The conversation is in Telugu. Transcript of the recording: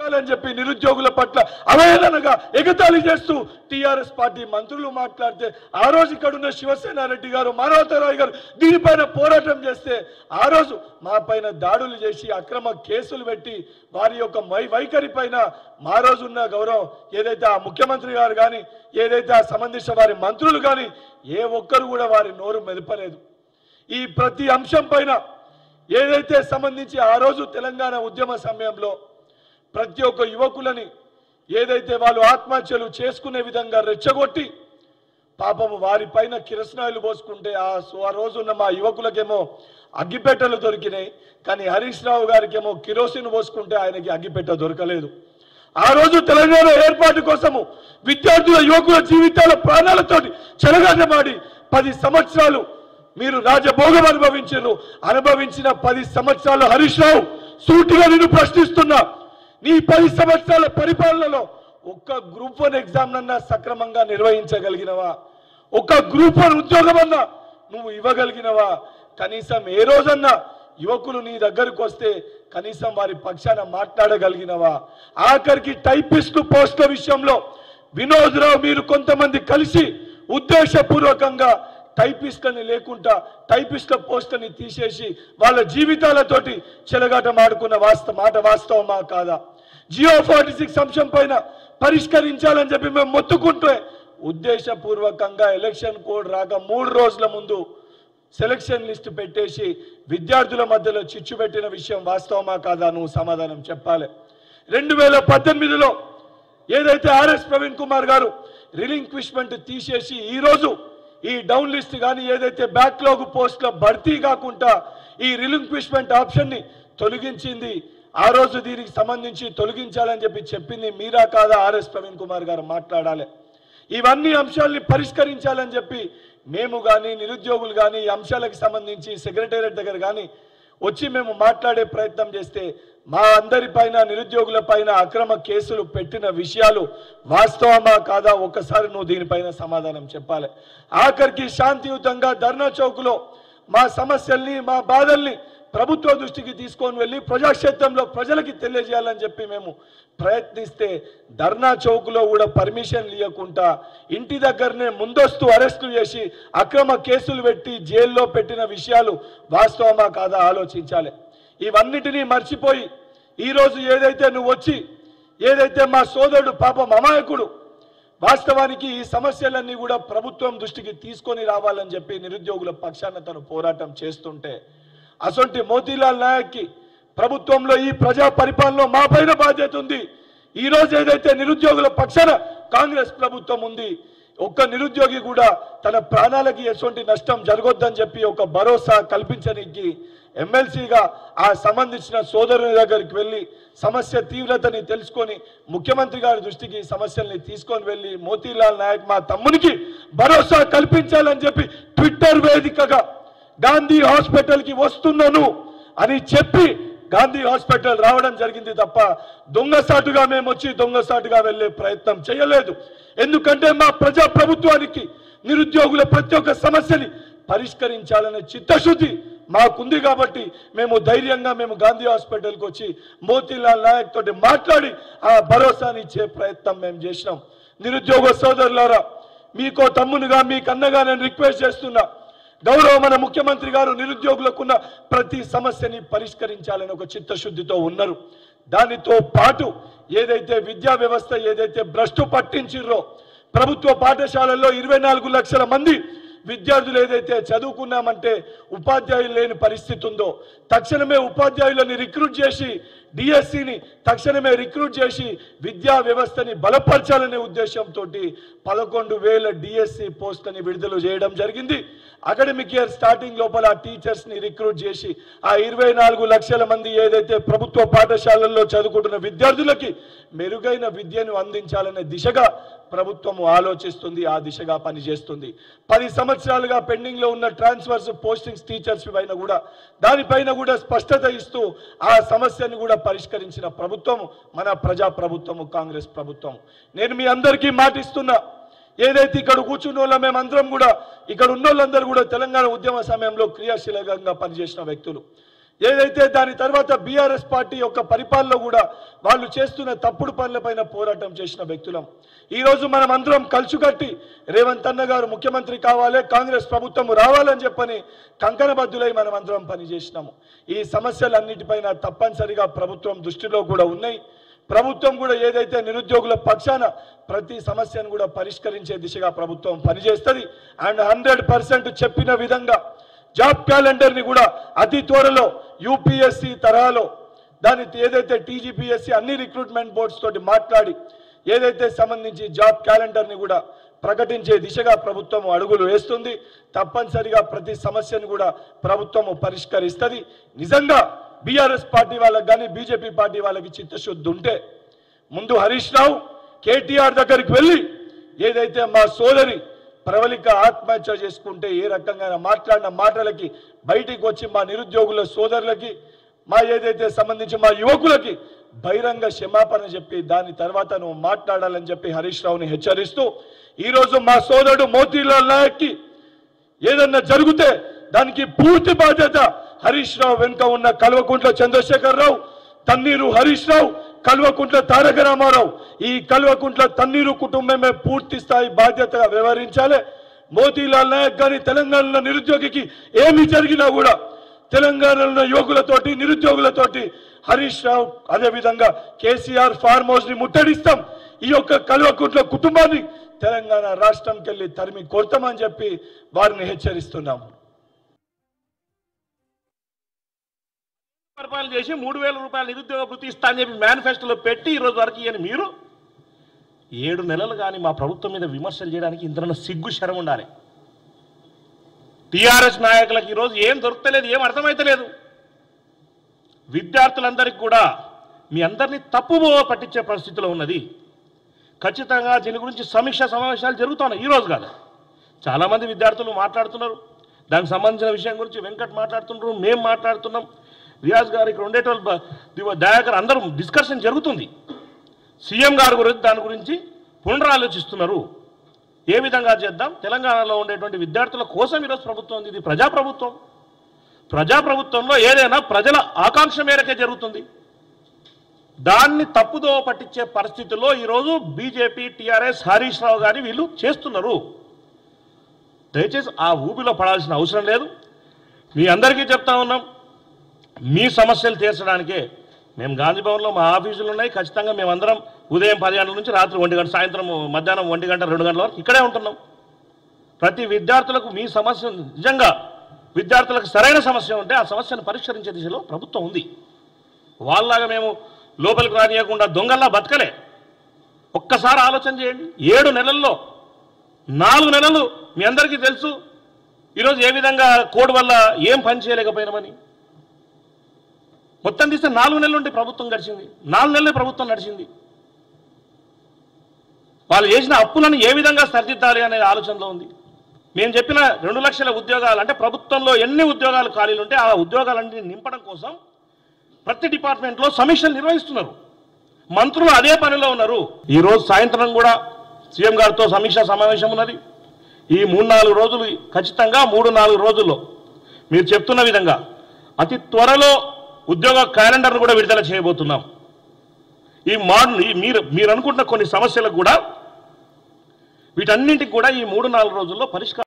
అని చెప్పి నిరుద్యోగుల పట్ల అవహేళనగా ఎగతాళి చేస్తూ టీఆర్ఎస్ పార్టీ మంత్రులు మాట్లాడితే ఆ రోజు ఇక్కడ ఉన్న శివసేన రెడ్డి గారు మానవతారాయ్ గారు దీనిపైన పోరాటం చేస్తే ఆ రోజు మా పైన దాడులు చేసి అక్రమ కేసులు పెట్టి వారి యొక్క వైఖరి పైన మా రోజు ఉన్న గౌరవం ఏదైతే ఆ ముఖ్యమంత్రి గారు కానీ ఏదైతే ఆ సంబంధించిన వారి మంత్రులు కానీ ఏ ఒక్కరు కూడా వారి నోరు మెదపలేదు. ఈ ప్రతి అంశం పైన ఏదైతే సంబంధించి ఆ రోజు తెలంగాణ ఉద్యమ సమయంలో ప్రతి ఒక్క యువకులని ఏదైతే వాళ్ళు ఆత్మహత్యలు చేసుకునే విధంగా రెచ్చగొట్టి పాపము వారిపైన కిరసనాయిలు పోసుకుంటే ఆ రోజున్న మా యువకులకేమో అగ్గిపెట్టెలు దొరికినాయి, కానీ హరీష్ రావు గారికేమో కిరోసిన్ పోసుకుంటే ఆయనకి అగ్గిపెట్ట దొరకలేదు. ఆ రోజు తెలంగాణ ఏర్పాటు కోసము విద్యార్థుల యువకుల జీవితాల ప్రాణాలతోటి చెలగాటమాడి 10 సంవత్సరాలు మీరు రాజభోగం అనుభవించిన 10 సంవత్సరాలు హరీష్ రావు సూటిగా నిన్ను ప్రశ్నిస్తున్నా, నీ 10 సంవత్సరాల పరిపాలనలో ఒక్క గ్రూప్ 1 ఎగ్జామ్ నన్నా సక్రమంగా నిర్వహించగలిగినవా? ఒక్క గ్రూప్ 1 ఉద్యోగం అన్నా నువ్వు ఇవ్వగలిగినవా? కనీసం ఏ రోజన్నా యువకులు నీ దగ్గరకు వస్తే కనీసం వారి పక్షాన మాట్లాడగలిగినవా? ఆఖరికి టైపిస్ట్ పోస్టుల విషయంలో వినోద్ రావు మీరు కొంతమంది కలిసి ఉద్దేశపూర్వకంగా టైపిస్ట్లని లేకుండా టైపిస్ట్ల పోస్టుని తీసేసి వాళ్ళ జీవితాలతోటి చెలగాటం ఆడుకున్న మాట వాస్తవమా కాదా? జియో 46 అంశం పైన పరిష్కరించాలని చెప్పి మేము మొత్తుకుంటే ఉద్దేశపూర్వకంగా ఎలక్షన్ కోడ్ రాక 3 రోజుల ముందు సెలక్షన్ లిస్ట్ పెట్టేసి విద్యార్థుల మధ్యలో చిచ్చు పెట్టిన విషయం వాస్తవమా కాదా? నువ్వు సమాధానం చెప్పాలి. 2018లో ఏదైతే ఆర్ఎస్ ప్రవీణ్ కుమార్ గారు రిలింక్విష్మెంట్ తీసేసి ఈరోజు ఈ డౌన్ లిస్ట్ కానీ ఏదైతే బ్యాక్లాగ్ పోస్టుల భర్తీ కాకుండా ఈ రిలింక్విష్మెంట్ ఆప్షన్ని తొలగించింది, ఆ రోజు దీనికి సంబంధించి తొలగించాలని చెప్పి చెప్పింది మీరా కాదా? ఆర్ఎస్ ప్రవీణ్ కుమార్ గారు మాట్లాడాలి. ఇవన్నీ అంశాలని పరిష్కరించాలని చెప్పి మేము కానీ నిరుద్యోగులు కానీ ఈ అంశాలకు సంబంధించి సెక్రటేరియట్ దగ్గర కానీ వచ్చి మేము మాట్లాడే ప్రయత్నం చేస్తే మా అందరిపైన నిరుద్యోగుల పైన అక్రమ కేసులు పెట్టిన విషయాలు వాస్తవమా కాదా? ఒక్కసారి నువ్వు దీనిపైన సమాధానం చెప్పాలి. ఆఖరికి శాంతియుతంగా ధర్నా చౌక్లో మా సమస్యల్ని మా బాధల్ని ప్రభుత్వ దృష్టికి తీసుకొని వెళ్ళి ప్రజాక్షేత్రంలో ప్రజలకి తెలియజేయాలని చెప్పి మేము ప్రయత్నిస్తే ధర్నా చౌక్లో కూడా పర్మిషన్ ఇవ్వకుండా ఇంటి దగ్గరనే ముందస్తు అరెస్టులు చేసి అక్రమ కేసులు పెట్టి జైల్లో పెట్టిన విషయాలు వాస్తవమా కాదా ఆలోచించాలి. ఇవన్నిటినీ మర్చిపోయి ఈరోజు ఏదైతే నువ్వు వచ్చి ఏదైతే మా సోదరుడు పాపం అమాయకుడు వాస్తవానికి ఈ సమస్యలన్నీ కూడా ప్రభుత్వం దృష్టికి తీసుకొని రావాలని చెప్పి నిరుద్యోగుల పక్షాన తను పోరాటం చేస్తుంటే అసొంటి మోతీలాల్ నాయక్కి ప్రభుత్వంలో ఈ ప్రజా పరిపాలనలో మా పైన బాధ్యత ఉంది. ఈరోజు ఏదైతే నిరుద్యోగుల పక్షాన కాంగ్రెస్ ప్రభుత్వం ఉంది, ఒక్క నిరుద్యోగి కూడా తన ప్రాణాలకి ఎటువంటి నష్టం జరగొద్దని చెప్పి ఒక భరోసా కల్పించడానికి ఎమ్మెల్సీగా ఆ సంబంధించిన సోదరుని దగ్గరికి వెళ్ళి సమస్య తీవ్రతని తెలుసుకొని ముఖ్యమంత్రి గారి దృష్టికి సమస్యల్ని తీసుకొని వెళ్ళి మోతీలాల్ నాయక్ మా తమ్మునికి భరోసా కల్పించాలని చెప్పి ట్విట్టర్ వేదికగా గాంధీ హాస్పిటల్కి వస్తున్నాను అని చెప్పి గాంధీ హాస్పిటల్ రావడం జరిగింది తప్ప దొంగసాటుగా మేము వచ్చి దొంగసాటుగా వెళ్ళే ప్రయత్నం చేయలేదు. ఎందుకంటే మా ప్రజా ప్రభుత్వానికి నిరుద్యోగుల ప్రతి ఒక్క సమస్యని పరిష్కరించాలనే చిత్తశుద్ధి మాకుంది కాబట్టి మేము ధైర్యంగా మేము గాంధీ హాస్పిటల్కి వచ్చి మోతీలాల్ నాయక్ తోటి మాట్లాడి ఆ భరోసాని ఇచ్చే ప్రయత్నం మేము చేసినాం. నిరుద్యోగ సోదరులారా, మీకో తమ్మునిగా మీకన్నగా నేను రిక్వెస్ట్ చేస్తున్నా, గౌరవ మన ముఖ్యమంత్రి గారు నిరుద్యోగులకున్న ప్రతి సమస్యని పరిష్కరించాలని ఒక చిత్తశుద్ధితో ఉన్నారు. దానితో పాటు ఏదైతే విద్యా వ్యవస్థ ఏదైతే భ్రష్టు పట్టించిర్రో ప్రభుత్వ పాఠశాలల్లో 24 లక్షల మంది విద్యార్థులు ఏదైతే చదువుకున్నామంటే ఉపాధ్యాయులు లేని పరిస్థితి ఉందో తక్షణమే ఉపాధ్యాయులను రిక్రూట్ చేసి డిఎస్సిని తక్షణమే రిక్రూట్ చేసి విద్యా వ్యవస్థని బలపరచాలనే ఉద్దేశంతో 11,000 డిఎస్సి పోస్టులని విడుదల చేయడం జరిగింది. అకాడమిక్ ఇయర్ స్టార్టింగ్ లోపల టీచర్స్ని రిక్రూట్ చేసి ఆ 24 లక్షల మంది ఏదైతే ప్రభుత్వ పాఠశాలల్లో చదువుకుంటున్న విద్యార్థులకి మెరుగైన విద్యను అందించాలనే దిశగా ప్రభుత్వం ఆలోచిస్తుంది, ఆ దిశగా పనిచేస్తుంది. 10 సంవత్సరాలుగా పెండింగ్లో ఉన్న ట్రాన్స్ఫర్స్ పోస్టింగ్స్ టీచర్స్ పైన కూడా దానిపైన కూడా స్పష్టత ఇస్తూ ఆ సమస్యను కూడా పరిష్కరించిన ప్రభుత్వం మన ప్రజా ప్రభుత్వము కాంగ్రెస్ ప్రభుత్వం. నేను మీ అందరికీ మాటిస్తున్నా, ఏదైతే ఇక్కడ కూర్చున్న వాళ్ళ మేమందరం కూడా ఇక్కడ ఉన్న వాళ్ళందరూ కూడా తెలంగాణ ఉద్యమ సమయంలో క్రియాశీలకంగా పనిచేసిన వ్యక్తులు. ఏదైతే దాని తర్వాత బీఆర్ఎస్ పార్టీ యొక్క పరిపాలనలో కూడా వాళ్ళు చేస్తున్న తప్పుడు పనులపైన పోరాటం చేసిన వ్యక్తులం. ఈరోజు మనం అందరం కలుసుకట్టి రేవంత్ అన్న గారు ముఖ్యమంత్రి కావాలి, కాంగ్రెస్ ప్రభుత్వం రావాలని చెప్పని కంకణబద్దులై మనం అందరం పనిచేసినాము. ఈ సమస్యలన్నిటిపైన తప్పనిసరిగా ప్రభుత్వం దృష్టిలో కూడా ఉన్నాయి. ప్రభుత్వం కూడా ఏదైతే నిరుద్యోగుల పక్షాన ప్రతి సమస్యను కూడా పరిష్కరించే దిశగా ప్రభుత్వం పనిచేస్తుంది. అండ్ 100% చెప్పిన విధంగా జాబ్ క్యాలెండర్ని కూడా అతి త్వరలో యూపీఎస్సీ తరహాలో దాని ఏదైతే టీజీపీఎస్సీ అన్ని రిక్రూట్మెంట్ బోర్డ్స్ తోటి మాట్లాడి ఏదైతే సంబంధించి జాబ్ క్యాలెండర్ని కూడా ప్రకటించే దిశగా ప్రభుత్వం అడుగులు వేస్తుంది. తప్పనిసరిగా ప్రతి సమస్యను కూడా ప్రభుత్వం పరిష్కరిస్తుంది. నిజంగా బీఆర్ఎస్ పార్టీ వాళ్ళకి కానీ బీజేపీ పార్టీ వాళ్ళకి చిత్తశుద్ధి ఉంటే ముందు హరీష్ రావు కేటీఆర్ దగ్గరికి వెళ్ళి ఏదైతే మా సోదరి ప్రవళిక ఆత్మహత్య చేసుకుంటే ఏ రకంగా మాట్లాడిన మాటలకి బయటికి వచ్చి మా నిరుద్యోగుల సోదరులకి మా ఏదైతే సంబంధించి మా యువకులకి బహిరంగ క్షమాపణ చెప్పి దాని తర్వాత నువ్వు మాట్లాడాలని చెప్పి హరీష్ రావుని హెచ్చరిస్తూ ఈరోజు మా సోదరుడు మోతీలాల్ నాయక్కి ఏదన్నా జరిగితే దానికి పూర్తి బాధ్యత హరీష్ రావు వెనుక ఉన్న కల్వకుంట్ల చంద్రశేఖర్ రావు, తన్నీరు హరీష్ రావు, కల్వకుంట్ల తారక రామారావు, ఈ కల్వకుంట్ల తన్నీరు కుటుంబమే పూర్తి స్థాయి బాధ్యతగా వ్యవహరించాలి. మోతీలాల్ నాయక్ గారి తెలంగాణలో నిరుద్యోగికి ఏమి జరిగినా కూడా తెలంగాణలో యువకులతోటి నిరుద్యోగులతోటి హరీష్ రావు అదేవిధంగా కేసీఆర్ ఫార్మ్ హౌస్ ని ముట్టడిస్తాం. ఈ యొక్క కల్వకుంట్ల కుటుంబాన్ని తెలంగాణ రాష్ట్రంకి వెళ్ళి తరిమి కొడతామని చెప్పి వారిని హెచ్చరిస్తున్నాం. పరిపాలన చేసి 3,000 రూపాయల నిరుద్యోగ వృత్తి ఇస్తా అని చెప్పి మేనిఫెస్టోలో పెట్టి ఈరోజు వరకు ఇయని మీరు 7 నెలలు కానీ మా ప్రభుత్వం మీద విమర్శలు చేయడానికి ఇంతలో సిగ్గు శరం ఉండాలి. టీఆర్ఎస్ నాయకులకు ఈరోజు ఏం దొరకలేదు, ఏం అర్థమైతలేదు. విద్యార్థులందరికీ కూడా మీ అందరినీ తప్పుబో పట్టించే పరిస్థితిలో ఉన్నది. ఖచ్చితంగా దీని గురించి సమీక్ష సమావేశాలు జరుగుతున్నాయి. ఈరోజు కాదు, చాలామంది విద్యార్థులు మాట్లాడుతున్నారు. దానికి సంబంధించిన విషయం గురించి వెంకట్ మాట్లాడుతున్నారు, మేము మాట్లాడుతున్నాం, రియాజ్ గారు ఇక్కడ ఉండేటోళ్ళు దయాకర్ అందరూ డిస్కషన్ జరుగుతుంది. సీఎం గారు గురించి దాని గురించి పునరాలోచిస్తున్నారు. ఏ విధంగా చేద్దాం, తెలంగాణలో ఉండేటువంటి విద్యార్థుల కోసం ఈరోజు ప్రభుత్వం ఉంది. ఇది ప్రజాప్రభుత్వం. ప్రజాప్రభుత్వంలో ఏదైనా ప్రజల ఆకాంక్ష మేరకే జరుగుతుంది. దాన్ని తప్పుదో పట్టించే పరిస్థితుల్లో ఈరోజు బీజేపీ, టీఆర్ఎస్, హరీష్ రావు గారి వీళ్ళు చేస్తున్నారు. దయచేసి ఆ ఊబిలో పడాల్సిన అవసరం లేదు. మీ అందరికీ చెప్తా ఉన్నాం, మీ సమస్యలు తీర్చడానికే మేము గాంధీభవన్లో మా ఆఫీసులు ఉన్నాయి. ఖచ్చితంగా మేమందరం ఉదయం 10 గంటల నుంచి రాత్రి 1 గంట, సాయంత్రం మధ్యాహ్నం 1 గంట 2 గంటల వరకు ఇక్కడే ఉంటున్నాం. ప్రతి విద్యార్థులకు మీ సమస్య నిజంగా విద్యార్థులకు సరైన సమస్య ఉంటే ఆ సమస్యను పరిష్కరించే దిశలో ప్రభుత్వం ఉంది. వాళ్ళలాగా మేము లోపలికి రానియకుండా దొంగల్లా బతకలే. ఒక్కసారి ఆలోచన చేయండి. 7 నెలల్లో 4 నెలలు మీ అందరికీ తెలుసు ఈరోజు ఏ విధంగా కోడ్ వల్ల ఏం పని చేయలేకపోయినామని. మొత్తం తీస్తే 4 నెలల నుండి ప్రభుత్వం గడిచింది. 4 నెలలే ప్రభుత్వం నడిచింది. వాళ్ళు చేసిన అప్పులను ఏ విధంగా సరిదిద్దాలి అనే ఆలోచనలో ఉంది. మేము చెప్పిన 2 లక్షల ఉద్యోగాలు అంటే ప్రభుత్వంలో ఎన్ని ఉద్యోగాలు ఖాళీలు ఉంటే ఆ ఉద్యోగాలన్నీ నింపడం కోసం ప్రతి డిపార్ట్మెంట్లో సమీక్షలు నిర్వహిస్తున్నారు. మంత్రులు అదే పనిలో ఉన్నారు. ఈరోజు సాయంత్రం కూడా సీఎం గారితో సమీక్షా సమావేశం ఉన్నది. ఈ 3-4 రోజులు ఖచ్చితంగా 3-4 రోజుల్లో మీరు చెప్తున్న విధంగా అతి త్వరలో ఉద్యోగ క్యాలెండర్ను కూడా విడుదల చేయబోతున్నాం. ఈ మీరు అనుకుంటున్న కొన్ని సమస్యలకు కూడా వీటన్నింటికి కూడా ఈ 3-4 రోజుల్లో పరిష్కారం